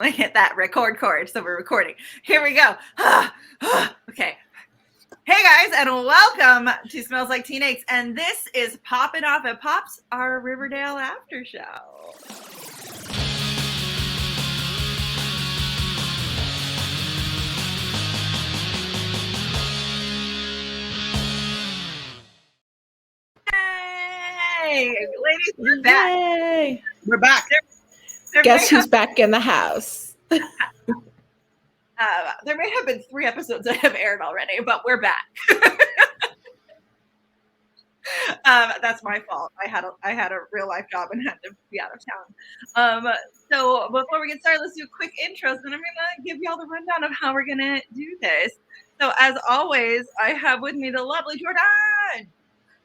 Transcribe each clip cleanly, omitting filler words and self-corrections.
I hit that record chord, so we're recording. Here we go. Okay. Hey guys, and welcome to Smells Like Teen Angst, and this is Poppin Off At Pop's, our Riverdale after show. Hey, ladies, we're back. Yay. We're back. Guess who's back in the house? There may have been 3 episodes that have aired already, but we're back. That's my fault. I had a real life job and had to be out of town. So before we get started, let's do quick intros, and I'm gonna give y'all the rundown of how we're gonna do this. So as always, I have with me the lovely Jordan.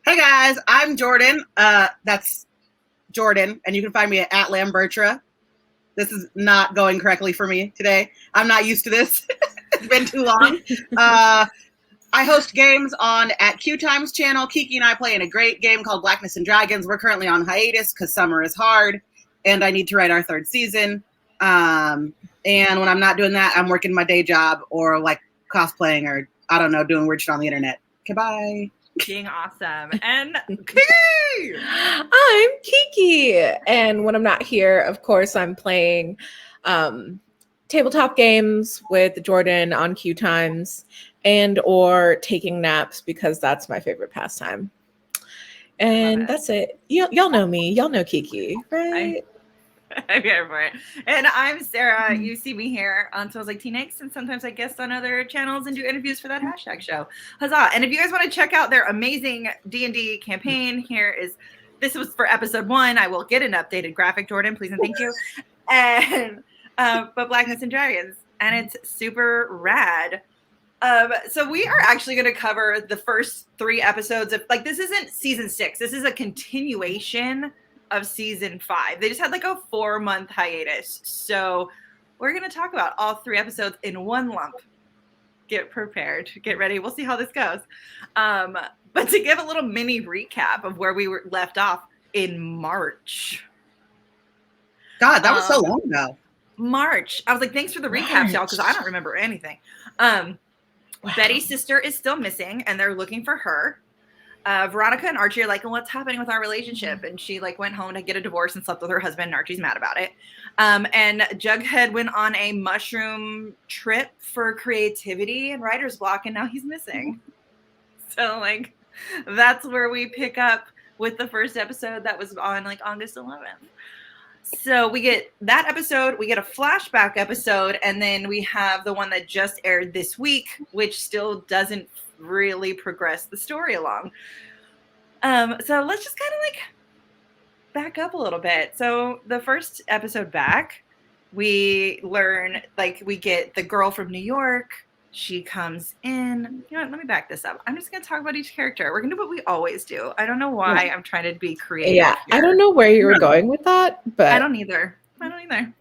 Hey guys, I'm Jordan. That's Jordan, and you can find me at @Lambertra. This is not going correctly for me today. I'm not used to this. It's been too long. I host games on at QueueTimes channel. Keiki and I play in a great game called Blackness and Dragons. We're currently on hiatus because summer is hard, and I need to write our 3rd season. And when I'm not doing that, I'm working my day job or like cosplaying or I don't know, doing weird shit on the internet. Okay, bye. Being awesome. And Keiki! I'm Kiki. And when I'm not here, of course, I'm playing tabletop games with Jordan on QueueTimes and or taking naps because that's my favorite pastime. And that's it. Y'all know me. Y'all know Kiki, right? I'm here for it. And I'm Sarah. You see me here on Smells Like Teen Angst, and sometimes I guest on other channels and do interviews for that hashtag show. Huzzah. And if you guys want to check out their amazing D&D campaign, this was for episode 1. I will get an updated graphic, Jordan, please and thank you. And but Blackness and Dragons, and it's super rad. So we are actually going to cover the first 3 episodes of, like, this isn't season 6. This is a continuation of season 5. They just had like a 4-month hiatus. So we're going to talk about all 3 episodes in one lump. Get prepared. Get ready. We'll see how this goes. But to give a little mini recap of where we were left off in March. God, that was so long ago. March. I was like, thanks for the recaps, y'all, because I don't remember anything. Betty's sister is still missing, and they're looking for her. Veronica and Archie are like, what's happening with our relationship? And she like went home to get a divorce and slept with her husband, and Archie's mad about it. And Jughead went on a mushroom trip for creativity and writer's block, and now he's missing. So like, that's where we pick up with the first episode that was on like August 11th. So we get that episode, we get a flashback episode, and then we have the one that just aired this week, which still doesn't really progress the story along. So let's just kind of like back up a little bit. So the first episode back, we learn, like, we get the girl from New York. She comes in. You know what? Let me back this up. I'm just going to talk about each character. We're going to do what we always do. I don't know why I'm trying to be creative. Yeah, here. I don't know where you were going with that, but I don't either.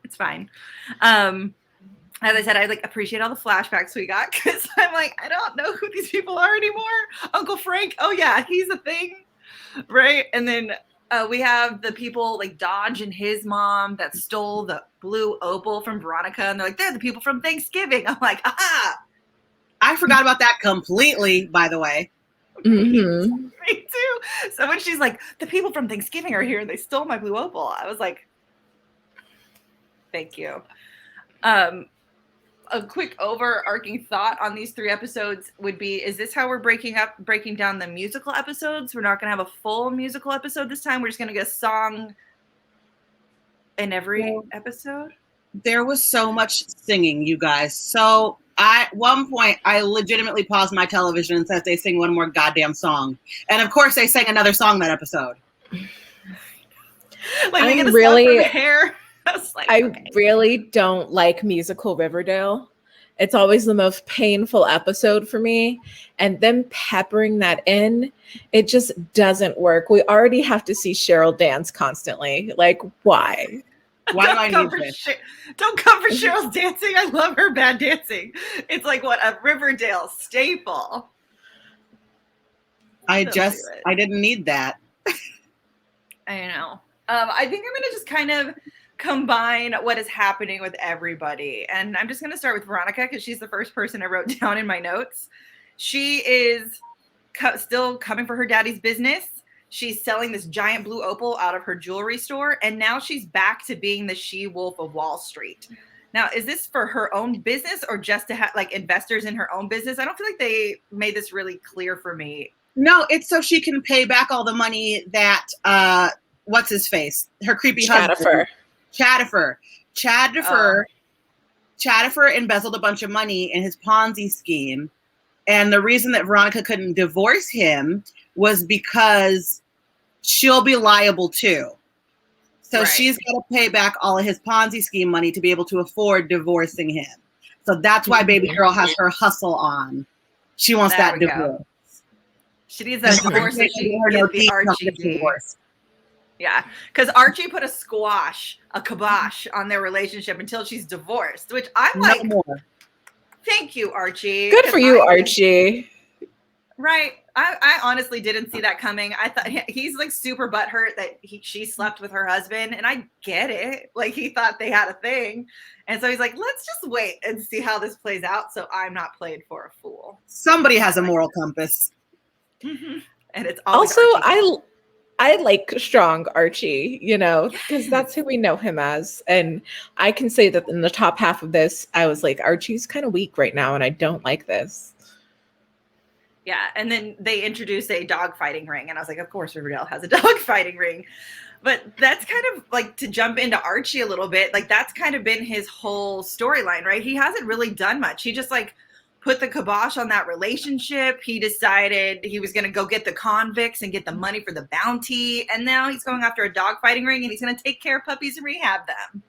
It's fine. As I said, I like appreciate all the flashbacks we got because I'm like, I don't know who these people are anymore. Uncle Frank, oh yeah, he's a thing, right? And then we have the people like Dodge and his mom that stole the blue opal from Veronica, and they're like, they're the people from Thanksgiving. I'm like, aha! I forgot about that completely, by the way. Mm-hmm. Me too. So when she's like, the people from Thanksgiving are here and they stole my blue opal, I was like, thank you. A quick overarching thought on these 3 episodes would be, is this how we're breaking down the musical episodes? We're not going to have a full musical episode this time. We're just going to get a song in every episode. There was so much singing, you guys. So at one point, I legitimately paused my television and said they sing one more goddamn song. And of course, they sang another song that episode. Like, we get a song from hair. I really don't like musical Riverdale. It's always the most painful episode for me. And them peppering that in, it just doesn't work. We already have to see Cheryl dance constantly. Like, why? Why do I need this? Don't come for Cheryl's dancing. I love her bad dancing. It's like a Riverdale staple. I didn't need that. I know. I think I'm going to just kind of combine what is happening with everybody. And I'm just going to start with Veronica because she's the first person I wrote down in my notes. She is still coming for her daddy's business. She's selling this giant blue opal out of her jewelry store. And now she's back to being the she-wolf of Wall Street. Now, is this for her own business or just to have like investors in her own business? I don't feel like they made this really clear for me. No, it's so she can pay back all the money that, what's his face? Her creepy husband. Chadifer embezzled a bunch of money in his Ponzi scheme. And the reason that Veronica couldn't divorce him was because she'll be liable too. So she's got to pay back all of his Ponzi scheme money to be able to afford divorcing him. So that's why baby girl has her hustle on. She wants that divorce. She needs that divorce so she can get the Archie divorce. Yeah, because Archie put a kibosh on their relationship until she's divorced, which I'm like, thank you, Archie. Good for you, Archie. Right. I honestly didn't see that coming. I thought he's like super butthurt that she slept with her husband. And I get it. Like he thought they had a thing. And so he's like, let's just wait and see how this plays out. So I'm not played for a fool. Somebody has a moral compass. Mm-hmm. And it's also, I like strong Archie, you know, because that's who we know him as. And I can say that in the top half of this, I was like, Archie's kind of weak right now. And I don't like this. Yeah, and then they introduced a dog fighting ring, and I was like, of course Riverdale has a dog fighting ring. But that's kind of like, to jump into Archie a little bit, like that's kind of been his whole storyline, right? He hasn't really done much. He just like put the kibosh on that relationship. He decided he was going to go get the convicts and get the money for the bounty, and now he's going after a dog fighting ring, and he's going to take care of puppies and rehab them.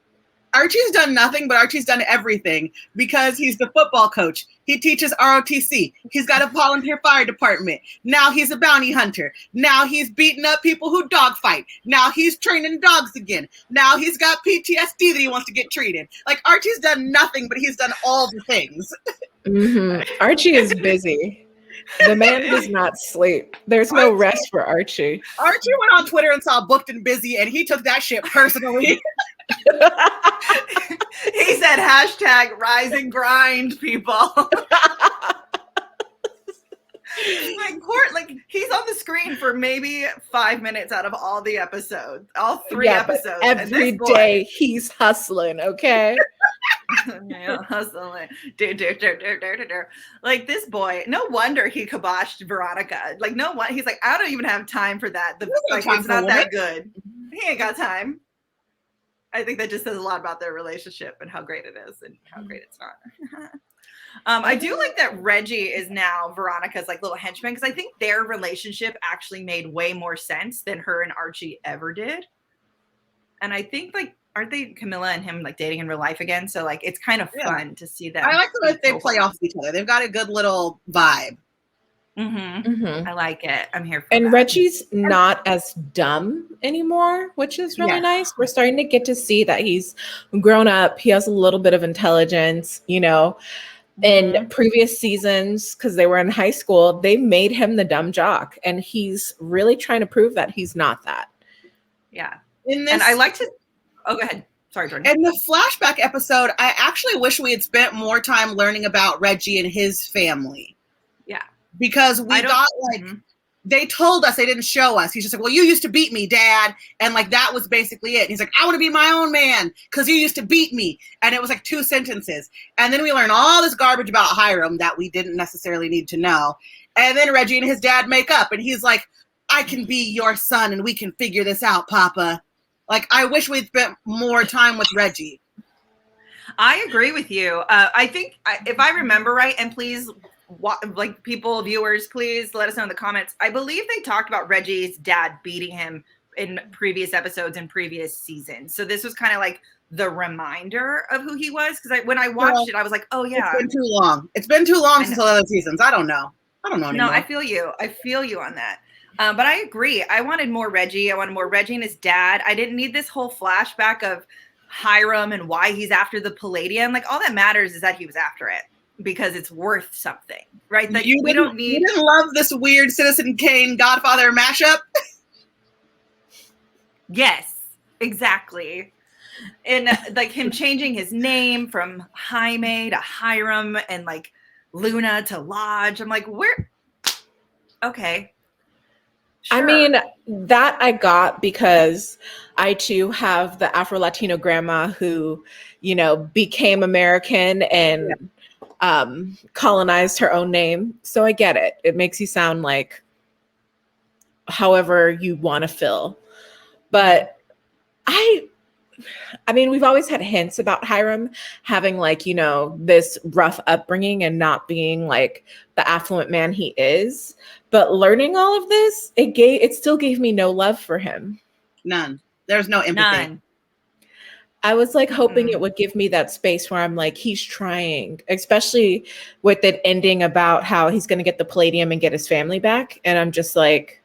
Archie's done nothing, but Archie's done everything because he's the football coach. He teaches ROTC. He's got a volunteer fire department. Now he's a bounty hunter. Now he's beating up people who dog fight. Now he's training dogs again. Now he's got PTSD that he wants to get treated. Like Archie's done nothing, but he's done all the things. Mm-hmm. Archie is busy. The man does not sleep. There's no rest for Archie. Archie went on Twitter and saw booked and busy, and he took that shit personally. He said hashtag rise and grind, people. like he's on the screen for maybe 5 minutes out of all the episodes, all 3 episodes. Every day he's hustling, okay? Yeah, hustling. Like this boy, no wonder he kiboshed Veronica. Like no one, he's like, I don't even have time for that. It's not that good. He ain't got time. I think that just says a lot about their relationship and how great it is and how great it's not. I do like that Reggie is now Veronica's like little henchman, because I think their relationship actually made way more sense than her and Archie ever did. And I think like, aren't they Camilla and him like dating in real life again? So like it's kind of fun to see that. I like the way they play off each other. They've got a good little vibe. Mm-hmm. Mm-hmm. I like it. I'm here for and that. Reggie's not as dumb anymore, which is really nice. We're starting to get to see that he's grown up. He has a little bit of intelligence, you know. In previous seasons, because they were in high school, they made him the dumb jock, and he's really trying to prove that he's not that. Yeah. And I like to go ahead. Sorry, Jordan. In the flashback episode, I actually wish we had spent more time learning about Reggie and his family. Yeah. Because we got like they told us, they didn't show us. He's just like, well, you used to beat me, Dad. And like that was basically it. And he's like, I want to be my own man because you used to beat me. And it was like 2 sentences. And then we learn all this garbage about Hiram that we didn't necessarily need to know. And then Reggie and his dad make up, and he's like, I can be your son and we can figure this out, Papa. Like, I wish we'd spent more time with Reggie. I agree with you. I think if I remember right, and please, like people, viewers, please let us know in the comments. I believe they talked about Reggie's dad beating him in previous episodes and previous seasons. So this was kind of like the reminder of who he was. Because when I watched it, I was like, oh yeah. It's been too long. It's been too long since all other seasons. I don't know anymore. No, I feel you. I feel you on that. But I agree. I wanted more Reggie. I wanted more Reggie and his dad. I didn't need this whole flashback of Hiram and why he's after the Palladium. Like, all that matters is that he was after it because it's worth something, right? That we don't need. You didn't love this weird Citizen Kane Godfather mashup? Yes, exactly. And like him changing his name from Jaime to Hiram and like Luna to Lodge. I'm like, where? Okay. I Sure. mean, that I got because I too have the Afro-Latino grandma who, you know, became American and colonized her own name. So I get it. It makes you sound like however you want to feel. But I mean, we've always had hints about Hiram having like, you know, this rough upbringing and not being like the affluent man he is. But learning all of this, it still gave me no love for him. None. There's no empathy. None. I was like hoping it would give me that space where I'm like, he's trying, especially with it ending about how he's going to get the Palladium and get his family back. And I'm just like,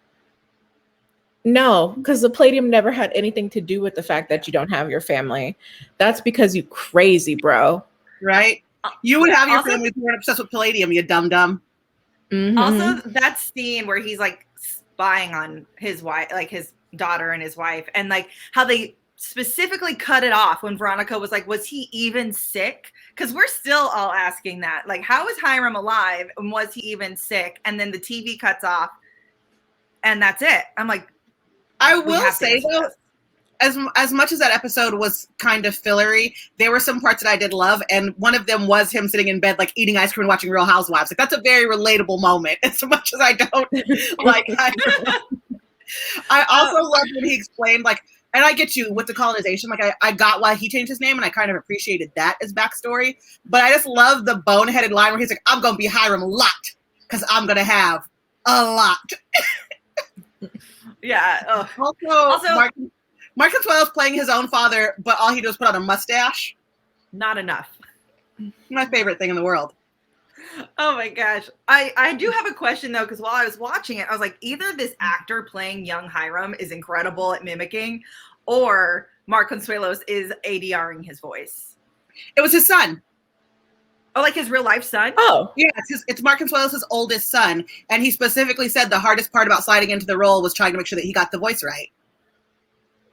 no, because the Palladium never had anything to do with the fact that you don't have your family. That's because you crazy, bro. Right? You would have your Also- family if you weren't obsessed with Palladium, you dum-dum. Mhm. Also, that scene where he's like spying on his wife, like his daughter and his wife, and like how they specifically cut it off when Veronica was like, was he even sick? Because we're still all asking that. Like, how is Hiram alive? And was he even sick? And then the TV cuts off and that's it. I'm like, I we will have to say answer though, this. as much as that episode was kind of fillery, there were some parts that I did love, and one of them was him sitting in bed like eating ice cream and watching Real Housewives. Like that's a very relatable moment. As much as I don't like I also loved when he explained like, and I get you with the colonization, like I got why he changed his name and I kind of appreciated that as backstory, but I just love the boneheaded line where he's like, I'm gonna be Hiram a lot because I'm gonna have a lot. Yeah. Ugh. Also Mark Consuelo's playing his own father, but all he does is put on a mustache. Not enough. My favorite thing in the world. Oh my gosh. I do have a question though, because while I was watching it, I was like, either this actor playing young Hiram is incredible at mimicking, or Mark Consuelos is ADRing his voice. It was his son. Oh, like his real life son? Oh, Yeah, it's Mark Consuelos' oldest son, and he specifically said the hardest part about sliding into the role was trying to make sure that he got the voice right.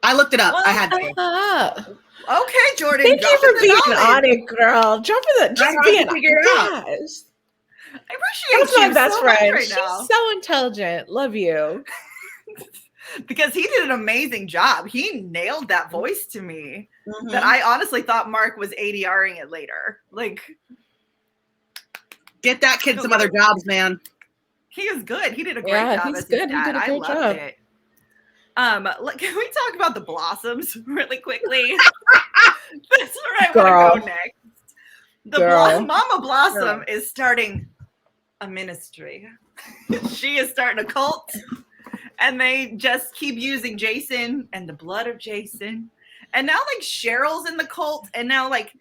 I looked it up. Well, I had to. Okay, Jordan. thank you dropping for the being knowledge. on it, girl. Just I being had to figure it out. Yes. I appreciate That's my you best so much friend. right She's now. so intelligent. Love you. Because he did an amazing job. He nailed that voice to me. Mhm. That I honestly thought Mark was ADRing it later. Like, Get that kid some other jobs, man. he is good. He did a great Yeah, job he's as his good. He dad. did a I great loved job. it. Can we talk about the Blossoms really quickly? That's where I Girl. want to go next. The Girl. Mama Blossom is starting a ministry. She is starting a cult, and they just keep using Jason and the blood of Jason. And now like Cheryl's in the cult, and now like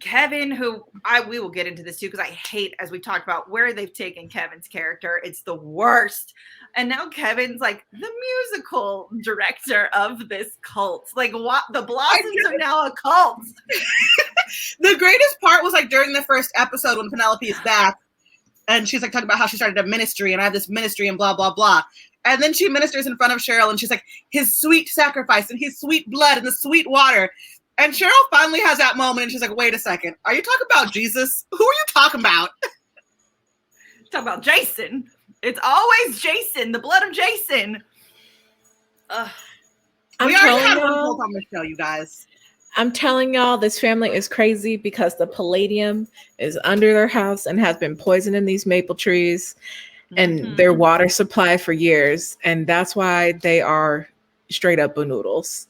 Kevin, who we will get into this too, because I hate, as we talked about, where they've taken Kevin's character. It's the worst. And now Kevin's like the musical director of this cult. Like, what? The Blossoms are now a cult. The greatest part was like during the first episode when Penelope is back, and she's like talking about how she started a ministry, and I have this ministry, and blah blah blah. And then she ministers in front of Cheryl, and she's like, his sweet sacrifice and his sweet blood and the sweet water. And Cheryl finally has that moment, and she's like, wait a second. Are you talking about Jesus? Who are you talking about? Talk about Jason. It's always Jason, the blood of Jason. Ugh. I'm We already telling had one y'all. cult on the show, you guys. I'm telling y'all, this family is crazy because the Palladium is under their house and has been poisoning these maple trees and Mhm. their water supply for years. And that's why they are straight up noodles.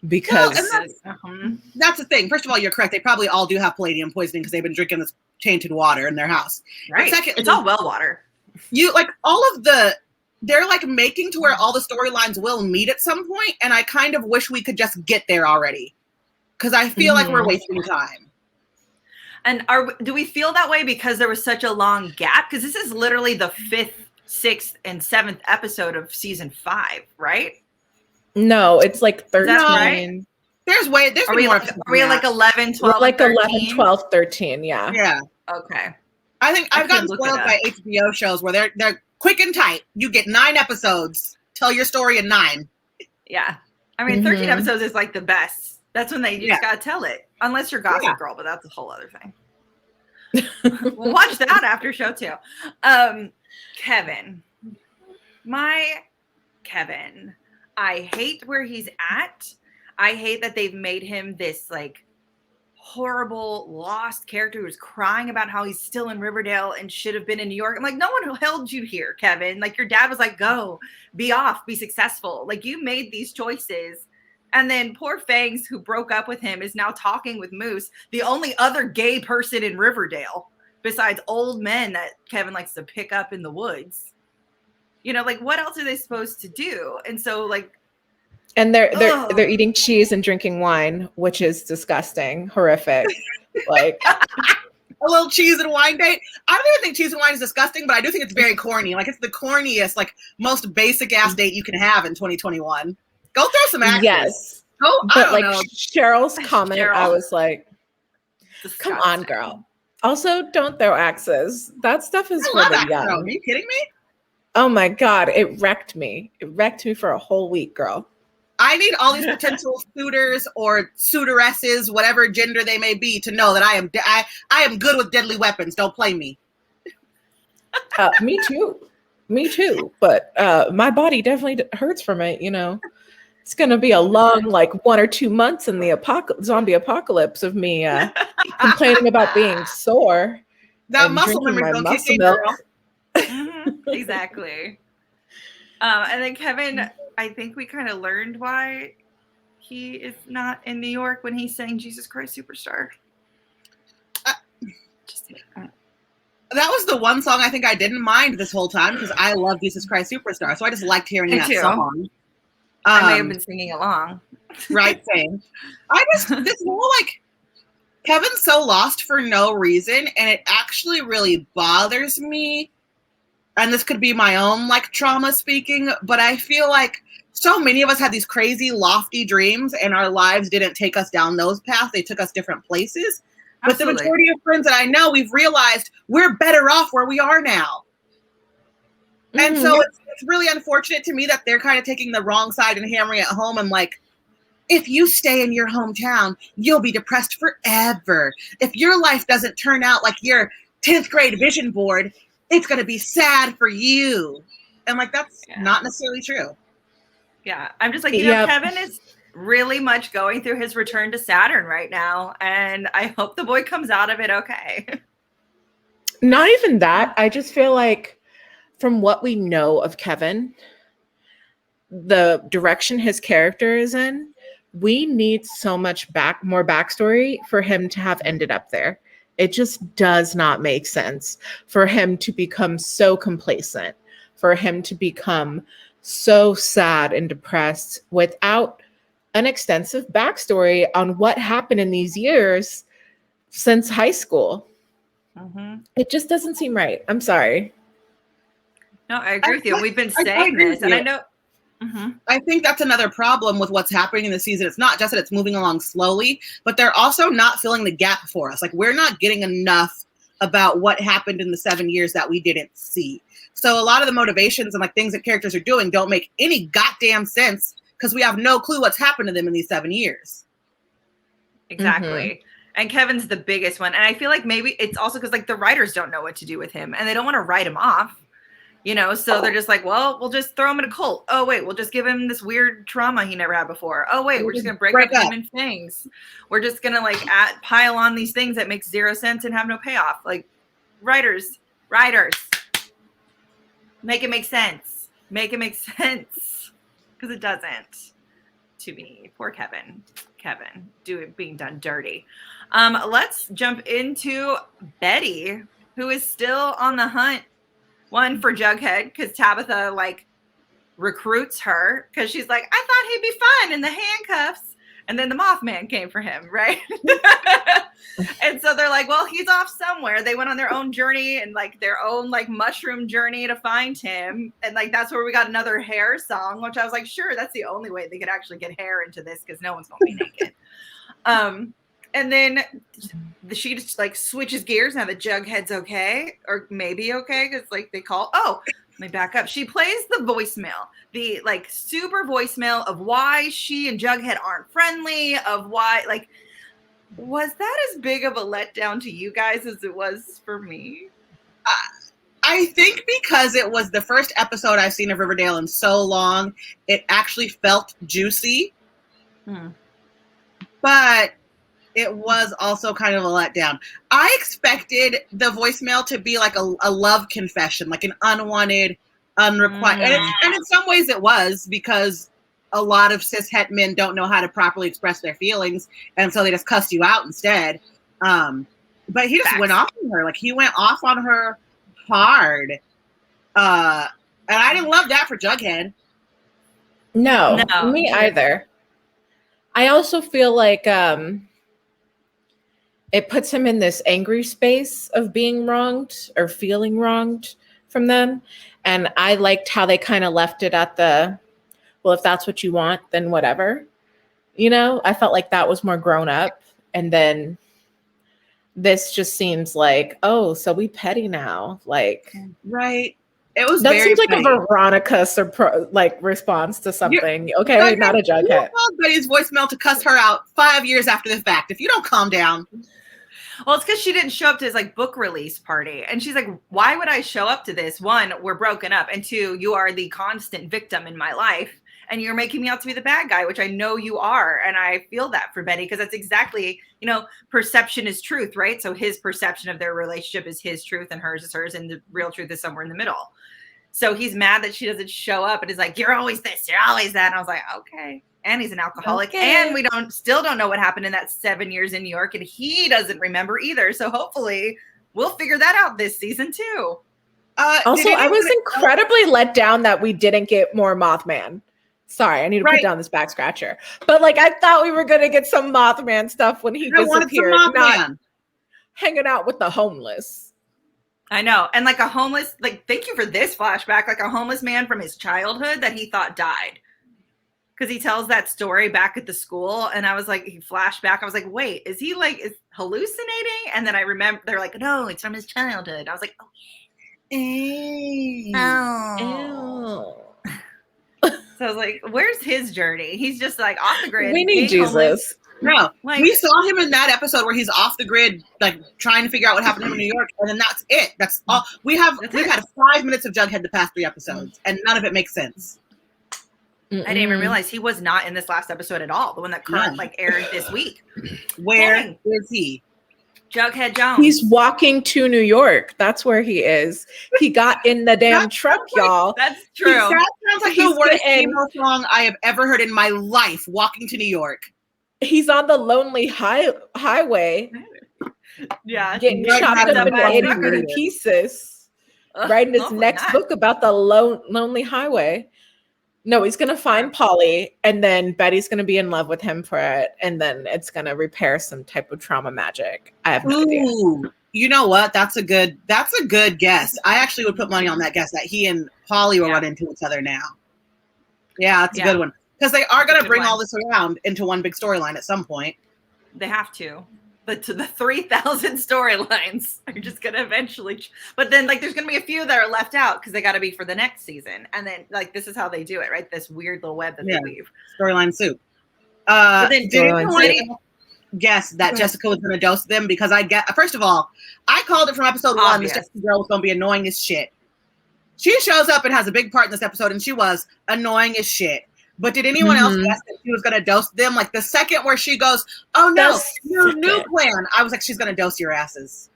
Because Well, and that's the thing. First of all, you're correct. They probably all do have palladium poisoning because they've been drinking this tainted water in their house. right. secondly- It's all well water. You like they're like making to where all the storylines will meet at some point, and I kind of wish we could just get there already because I feel like we're wasting time. And do we feel that way because there was such a long gap? Because this is literally the 5th, 6th, and 7th episode of season 5, right? no, it's like 13. That right? There's Are been we more. like, are we like 11, 12, We're like 13? 11, 12, 13. Yeah. Yeah, Okay. I think I I've gotten could look it spoiled up. by HBO shows where they're quick and tight. You get 9 episodes. Tell your story in 9. Yeah. I mean, 13 Mhm. episodes is like the best. That's when you just gotta tell it. Unless you're Gossip Girl, but that's a whole other thing. We'll watch that after show 2. Kevin. My Kevin. I hate where he's at. I hate that they've made him this like horrible lost character who's crying about how he's still in Riverdale and should have been in New York. I'm like, no one held you here, Kevin. Like your dad was like, go, be off, be successful. Like you made these choices. And then poor Fangs, who broke up with him, is now talking with Moose, the only other gay person in Riverdale, besides old men that Kevin likes to pick up in the woods. You know, like what else are they supposed to do? And so like, and they're eating cheese and drinking wine, which is disgusting, horrific. Like a little cheese and wine date. I don't even think cheese and wine is disgusting, but I do think it's very corny. Like it's the corniest, like most basic ass date you can have in 2021. Go throw some axes. Yes. But like know. Cheryl's comment, I was like, disgusting. Come on, girl. Also, don't throw axes. That stuff is for the young. Are you kidding me? Oh my God, it wrecked me. It wrecked me for a whole week, girl. I need all these potential suitors or suitoresses, whatever gender they may be, to know that I am good with deadly weapons. Don't play me. Me too. But my body definitely hurts from it. You know, it's gonna be a long, like 1 or 2 months in the zombie apocalypse of me complaining about being sore. That muscle memory don't kick in, girl. Exactly. And then Kevin, I think we kind of learned why he is not in New York when he sang Jesus Christ Superstar. That was the one song I think I didn't mind this whole time because I love Jesus Christ Superstar. So I just liked hearing that song. I may have been singing along. Right, same. This whole like, Kevin's so lost for no reason, and it actually really bothers me. And this could be my own like trauma speaking, but I feel like so many of us had these crazy lofty dreams and our lives didn't take us down those paths. They took us different places. Absolutely. But the majority of friends that I know, we've realized we're better off where we are now. Mm-hmm. And so it's really unfortunate to me that they're kind of taking the wrong side and hammering it home. I'm like, if you stay in your hometown, you'll be depressed forever. If your life doesn't turn out like your 10th grade vision board, it's going to be sad for you. And like, that's not necessarily true. Yeah. I'm just like, you know, Kevin is really much going through his return to Saturn right now. And I hope the boy comes out of it okay. Not even that. I just feel like from what we know of Kevin, the direction his character is in, we need so much more backstory for him to have ended up there. It just does not make sense for him to become so complacent, for him to become so sad and depressed without an extensive backstory on what happened in these years since high school. Mm-hmm. It just doesn't seem right. I'm sorry. No, I agree with you. We've been saying this, and I know. Mm-hmm. I think that's another problem with what's happening in the season. It's not just that it's moving along slowly, but they're also not filling the gap for us. Like, we're not getting enough about what happened in the 7 years that we didn't see. So a lot of the motivations and like things that characters are doing don't make any goddamn sense because we have no clue what's happened to them in these 7 years. Exactly. Mm-hmm. And Kevin's the biggest one. And I feel like maybe it's also because like the writers don't know what to do with him and they don't want to write him off. You know, so they're just like, well, we'll just throw him in a cult. Oh, wait, we'll just give him this weird trauma he never had before. Oh, wait, we're just going to break up him in things. We're just going to like pile on these things that make zero sense and have no payoff. Like writers, make it make sense. Make it make sense. Because it doesn't to me. Poor Kevin. Being done dirty. Let's jump into Betty, who is still on the hunt. One for Jughead, because Tabitha like recruits her because she's like, I thought he'd be fun in the handcuffs. And then the Mothman came for him, right? And so they're like, well, he's off somewhere. They went on their own journey and like their own like mushroom journey to find him. And like that's where we got another hair song, which I was like, sure, that's the only way they could actually get hair into this because no one's gonna be naked. And then she just like switches gears now that Jughead's okay, or maybe okay, because like they call, Let me back up. She plays the voicemail, the like super voicemail of why she and Jughead aren't friendly, of why, like, was that as big of a letdown to you guys as it was for me? I think because it was the first episode I've seen of Riverdale in so long, it actually felt juicy. But it was also kind of a letdown. I expected the voicemail to be like a love confession, like an unwanted, unrequited. And in some ways it was, because a lot of cis-het men don't know how to properly express their feelings, and so they just cuss you out instead. But he just went off on her. Like, he went off on her hard. And I didn't love that for Jughead. No, me either. I also feel like it puts him in this angry space of being wronged or feeling wronged from them. And I liked how they kind of left it at the, well, if that's what you want, then whatever. You know, I felt like that was more grown up. And then this just seems like, oh, so we petty now. Like, right. It was that very seems like funny. a Veronica response to something. Okay, not a Jughead. You called Betty's voicemail to cuss her out 5 years after the fact. If you don't calm down. Well, it's because she didn't show up to his like book release party. And she's like, why would I show up to this? One, we're broken up. And two, you are the constant victim in my life. And you're making me out to be the bad guy, which I know you are. And I feel that for Betty, because that's exactly, you know, perception is truth, right? So his perception of their relationship is his truth and hers is hers. And the real truth is somewhere in the middle. So he's mad that she doesn't show up and is like, you're always this, you're always that. And I was like, okay. And he's an alcoholic. Okay. And we still don't know what happened in that 7 years in New York. And he doesn't remember either. So hopefully we'll figure that out this season too. Also, I was incredibly let down that we didn't get more Mothman. Sorry, I need to put down this back scratcher. But like, I thought we were going to get some Mothman stuff when he disappeared, not hanging out with the homeless. I know. And like a homeless, like, thank you for this flashback, like a homeless man from his childhood that he thought died. Because he tells that story back at the school. And I was like, he flashed back. I was like, wait, is he like is hallucinating? And then I remember they're like, no, it's from his childhood. I was like, oh, yeah. Ew. So I was like, where's his journey? He's just like off the grid. We need Jesus. Homeless. No, like, we saw him in that episode where he's off the grid, like trying to figure out what happened to him in New York, and then that's it. That's all we've had 5 minutes of Jughead the past 3 episodes, and none of it makes sense. I didn't even realize he was not in this last episode at all. The one that aired this week. Where is he? Jughead Jones. He's walking to New York. That's where he is. He got in the damn truck, y'all. That's true. That sounds like the worst emo song I have ever heard in my life. Walking to New York. He's on the lonely highway. Yeah. Getting chopped up into 80 pieces. Writing his next book about the lonely highway. No, he's going to find Polly, and then Betty's going to be in love with him for it, and then it's going to repair some type of trauma magic. I have no idea. You know what? That's a good guess. I actually would put money on that guess that he and Polly will run into each other now. Yeah, that's a good one. Because they are going to bring all this around into one big storyline at some point. They have to. But to the 3,000 storylines are just going to eventually. But then, like, there's going to be a few that are left out because they got to be for the next season. And then, like, this is how they do it, right? This weird little web that they weave. Storyline soup. Did anyone guess that Jessica was going to dose them? Because first of all, I called it from episode 1. This Jessica girl was going to be annoying as shit. She shows up and has a big part in this episode, and she was annoying as shit. But did anyone else guess that she was going to dose them? Like the second where she goes, "Oh no, new plan." I was like, "She's going to dose your asses.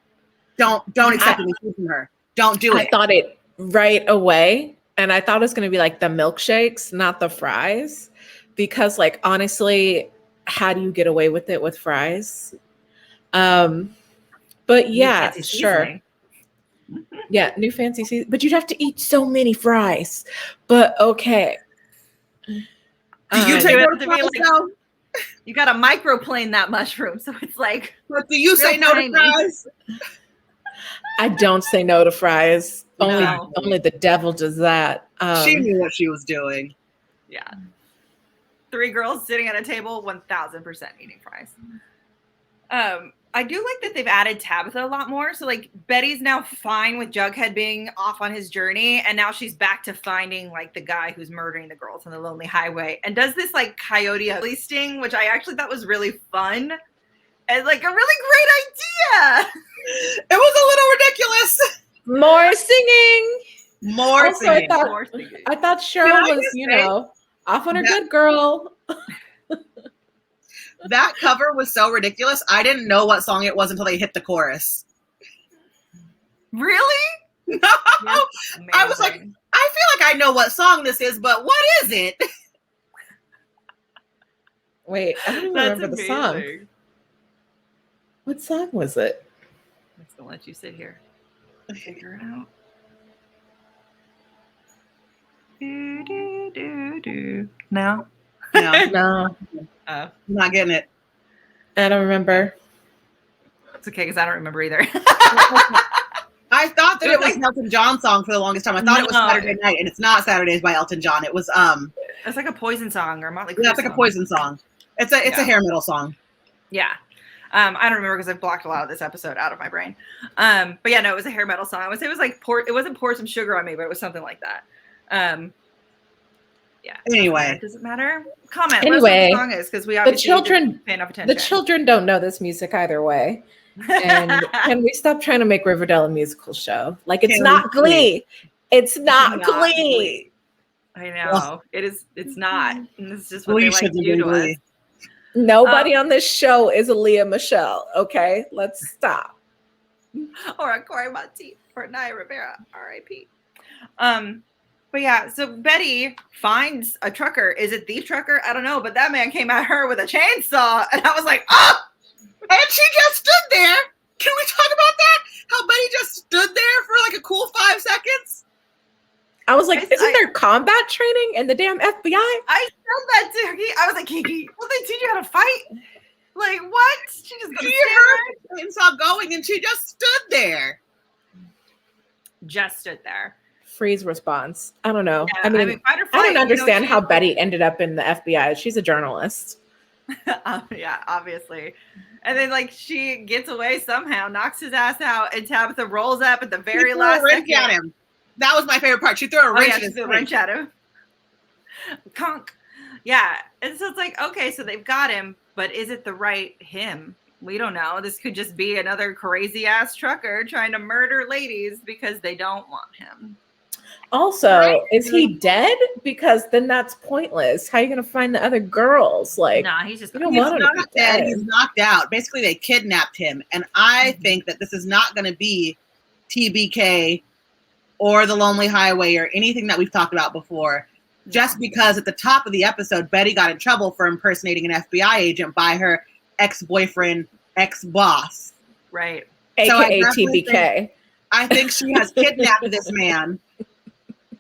Don't accept any food from her. Don't do it." I thought it right away, and I thought it was going to be like the milkshakes, not the fries, because like honestly, how do you get away with it with fries? But yeah, sure. Yeah, new fancy season. But you'd have to eat so many fries. But okay. Do you take it to be like, you got to microplane that mushroom, so it's like. But do you say no to fries? I don't say no to fries. Only the devil does that. She knew what she was doing. Yeah. 3 girls sitting at a table, 1,000% eating fries. I do like that they've added Tabitha a lot more. So like Betty's now fine with Jughead being off on his journey, and now she's back to finding like the guy who's murdering the girls on the lonely highway, and does this like Coyote Ugly sting, which I actually thought was really fun and like a really great idea. It was a little ridiculous. More singing. More Also, singing. I thought Cheryl was, off on her good girl. That cover was so ridiculous. I didn't know what song it was until they hit the chorus. Really? No. I was like, I feel like I know what song this is, but what is it? Wait, I don't even remember the song. What song was it? I'm just gonna let you sit here and figure it out. No. No. I'm not getting it. I don't remember. It's okay because I don't remember either. I thought that it was an Elton John song for the longest time. I thought it was Saturday Night, and it's not Saturdays by Elton John. It was it's like a Poison song or Motley Crue. Yeah, it's like a Poison song. It's a hair metal song. Yeah. I don't remember because I've blocked a lot of this episode out of my brain. But yeah, no, it was a hair metal song. I would say it was like it wasn't Pour Some Sugar on Me, but it was something like that. Yeah. Anyway, does it matter? Comment. Anyway, what the song is because we obviously pay enough attention. The children don't know this music either way. And can we stop trying to make Riverdale a musical show? Like it's not Glee. It's not Glee. I know it is. It's not. And this is just what they like to do to us. Nobody on this show is a Leah Michelle. Okay, let's stop. Or a Corey Monteith or Naya Rivera, R.I.P. But yeah, so Betty finds a trucker. Is it the trucker? I don't know, but that man came at her with a chainsaw, and I was like, oh! And she just stood there. Can we talk about that? How Betty just stood there for like a cool 5 seconds? I was like, isn't there combat training in the damn FBI? I said that to her. I was like, Keiki, will they teach you how to fight? Like, what? She just heard and saw going, and she just stood there. Just stood there. Freeze response. I don't know. Yeah, I mean, fight or I flight, don't understand how Betty ended up in the FBI. She's a journalist. Yeah, obviously. And then like she gets away somehow, knocks his ass out, and Tabitha rolls up at the very last second. At him. That was my favorite part. She threw a wrench at him. Conk. Yeah. And so it's like, okay, so they've got him, but is it the right him? We don't know. This could just be another crazy ass trucker trying to murder ladies because they don't want him. Also, is he dead? Because then that's pointless. How are you going to find the other girls? Like, nah, he's just not dead. He's knocked out. Basically, they kidnapped him. And I think that this is not going to be TBK or the Lonely Highway or anything that we've talked about before. Just because at the top of the episode, Betty got in trouble for impersonating an FBI agent by her ex-boyfriend, ex-boss. Right. AKA TBK. I think she has kidnapped this man.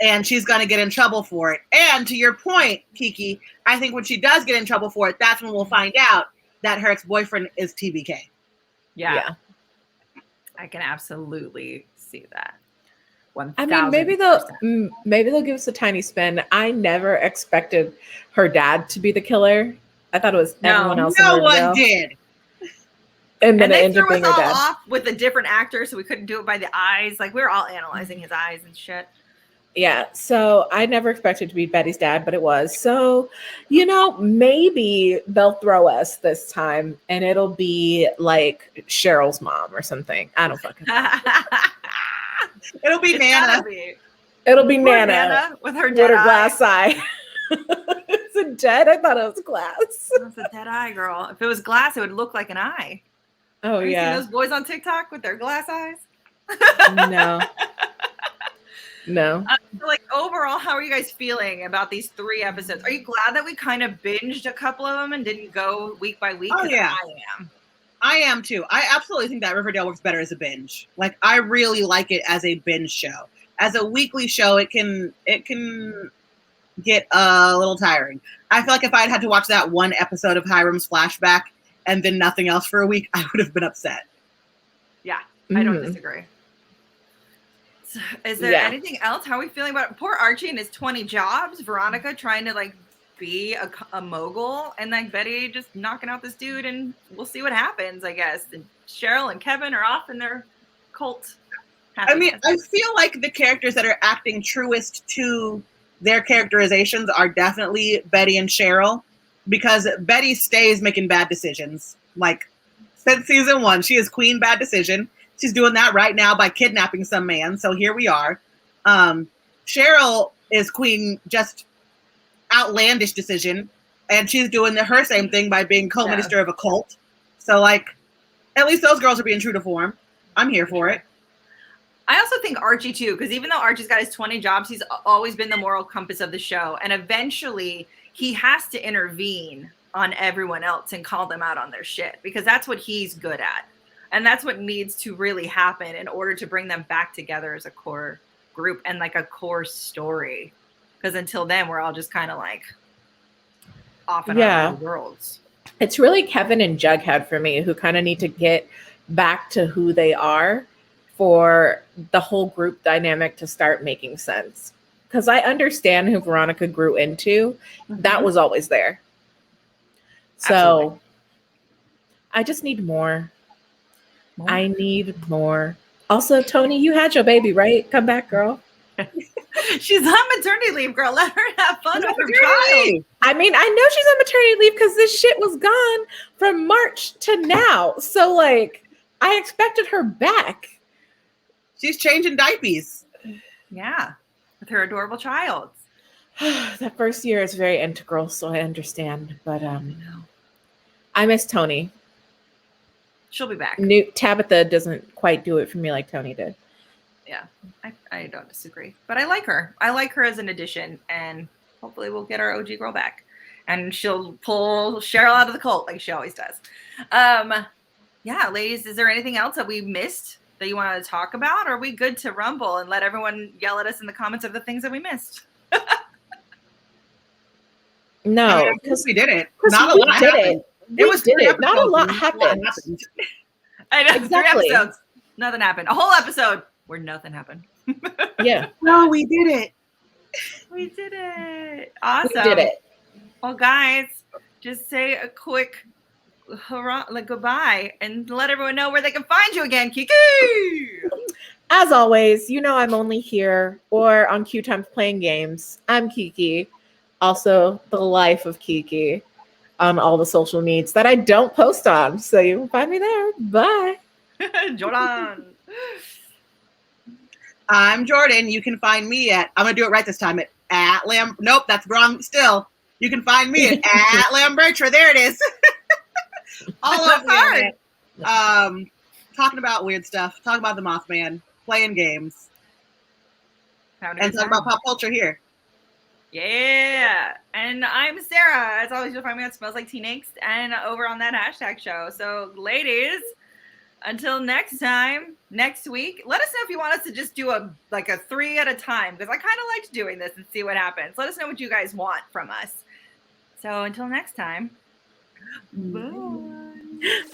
And she's going to get in trouble for it. And to your point, Keiki, I think when she does get in trouble for it, that's when we'll find out that her ex-boyfriend is TBK. Yeah. I can absolutely see that. 1,000%. I mean, maybe they'll give us a tiny spin. I never expected her dad to be the killer. I thought it was everyone else. No one did. And then they it ended up threw being us her all dad. off with a different actor, so we couldn't do it by the eyes. Like we were all analyzing his eyes and shit. Yeah, so I never expected to be Betty's dad, but it was. So, maybe they'll throw us this time and it'll be like Cheryl's mom or something. I don't fucking know. It'll be Nana. It'll be Nana Nana with her glass eye. Is it dead? I thought it was glass. It's a dead eye, girl. If it was glass, it would look like an eye. Oh, Have yeah. you seen those boys on TikTok with their glass eyes? No. So like overall, how are you guys feeling about these 3 episodes? Are you glad that we kind of binged a couple of them and didn't go week by week? Oh, yeah. I am too. I absolutely think that Riverdale works better as a binge. Like I really like it as a binge show. As a weekly show, it can get a little tiring. I feel like if I'd had to watch that one episode of Hiram's flashback and then nothing else for a week, I would have been upset. Yeah, I don't disagree. Is there anything else? How are we feeling about it? Poor Archie and his 20 jobs. Veronica trying to like be a mogul, and like Betty just knocking out this dude, and we'll see what happens, I guess. And Cheryl and Kevin are off in their cult. I mean, I feel like the characters that are acting truest to their characterizations are definitely Betty and Cheryl, because Betty stays making bad decisions. Like, since season 1, she is queen bad decision. She's doing that right now by kidnapping some man. So here we are. Cheryl is queen just outlandish decision, and she's doing her same thing by being co-minister of a cult. So like, at least those girls are being true to form. I'm here for it. I also think Archie too, because even though Archie's got his 20 jobs, he's always been the moral compass of the show, and eventually he has to intervene on everyone else and call them out on their shit, because that's what he's good at, and that's what needs to really happen in order to bring them back together as a core group and like a core story. Because until then, we're all just kind of like off in our own worlds. It's really Kevin and Jughead for me, who kind of need to get back to who they are for the whole group dynamic to start making sense. Because I understand who Veronica grew into. Mm-hmm. That was always there. So absolutely. I just need more. I need more. Also, Tony, you had your baby, right? Come back, girl. She's on maternity leave, girl. Let her have fun with her child. I mean, I know she's on maternity leave because this shit was gone from March to now. So, like, I expected her back. She's changing diapers. Yeah, with her adorable child. That first year is very integral, so I understand. But I miss Tony. She'll be back. Tabitha doesn't quite do it for me like Tony did. Yeah, I don't disagree. But I like her. I like her as an addition, and hopefully we'll get our OG girl back. And she'll pull Cheryl out of the cult like she always does. Yeah, ladies, is there anything else that we missed that you want to talk about? Or are we good to rumble and let everyone yell at us in the comments of the things that we missed? No, because we didn't. Not a lot happened. It was it. Not a lot happened. I know, exactly. 3 episodes. Nothing happened. A whole episode where nothing happened. Yeah. No, we did it. We did it. Awesome. We did it. Well, guys, just say a quick hurrah, like goodbye, and let everyone know where they can find you again, Keiki. As always, you know I'm only here or on QueueTimes playing games. I'm Keiki, also the life of Keiki on all the social medias that I don't post on. So you can find me there. Bye. Jordan. I'm Jordan. You can find me at, I'm going to do it right this time, at Lam. Nope, that's wrong still. You can find me at Lambertra. There it is. All over the internet. Talking about weird stuff. Talking about the Mothman. Playing games. And talking about pop culture here. Yeah. And I'm Sarah. As always, you'll find me on Smells Like Teen Angst and over on that hashtag show. So, ladies, until next time, next week, let us know if you want us to just do a 3 at a time, because I kind of liked doing this and see what happens. Let us know what you guys want from us. So until next time, bye.